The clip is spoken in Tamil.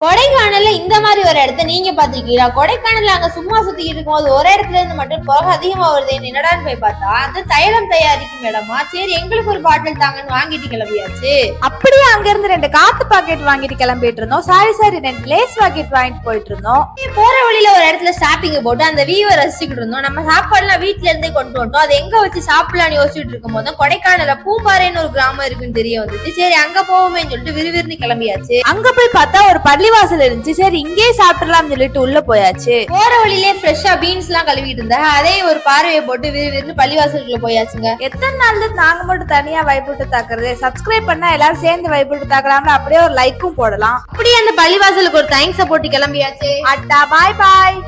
கொடைக்கானல்ல இந்த மாதிரி ஒரு இடத்த நீங்க பாத்திருக்கீங்களா? கொடைக்கானல்ல அங்க சும்மா சுத்திக்கிட்டு இருக்கும் போது ஒரு இடத்துல இருந்து மட்டும் புகை அதிகமா வருது, என்னடான்னு போய் பார்த்தா அந்த தைலம் தயாரிக்கும் இடமா. சரி, எங்களுக்கு ஒரு பாட்டில் தாங்கன்னு வாங்கிட்டு கிளம்பியாச்சு. அப்படியே அங்க இருந்து 2 காத்து பாக்கெட் வாங்கிட்டு கிளம்பிட்டு இருந்தோம். சாரி 2 லேஸ் பாக்கெட் வாங்கிட்டு போயிட்டு இருந்தோம். போற வழியில ஒரு இடத்துல ஸ்டாப்பிங் போட்டு அந்த வியூவை ரசிச்சுக்கிட்டு இருந்தோம். நம்ம சாப்பாடுலாம் வீட்டுல இருந்தே கொண்டு வந்தோம். அதை எங்க வச்சு சாப்பிடலாம்னு யோசிச்சுட்டு இருக்கும் போது கொடைக்கானல்ல பூம்பாறைன்னு ஒரு கிராமம் இருக்குன்னு தெரிய வந்துச்சு. சரி, அங்க போவோமே சொல்லிட்டு விறுவிறுன்னு கிளம்பியாச்சு. அங்க போய் பார்த்தா ஒரு பள்ளிவாசல் இருந்துச்சு. சரி, இங்கே சாப்பிடலாம் சொல்லிட்டு உள்ள போயாச்சு. போற வழியிலே ஃப்ரெஷ்ஷா பீன்ஸ் எல்லாம் கழுவிட்டு இருந்தா அதே ஒரு பார்வையை போட்டு விறுவிறுன்னு பள்ளிவாசலுக்குள்ள போயாச்சுங்க. எத்தனை நாள் நாங்க மட்டும் தனியா வைப்புட்டு தாக்குறது? சப்ஸ்கிரைப் பண்ணா எல்லாரும் சேர்ந்து வைப்புட்டு தாக்கலாம்னு அப்படியே ஒரு லைக்கும் போடலாம். அப்படியே அந்த பள்ளிவாசலுக்கு ஒரு தேங்க்ஸ் போட்டு கிளம்பியாச்சு. அட்டா பாய் பாய்.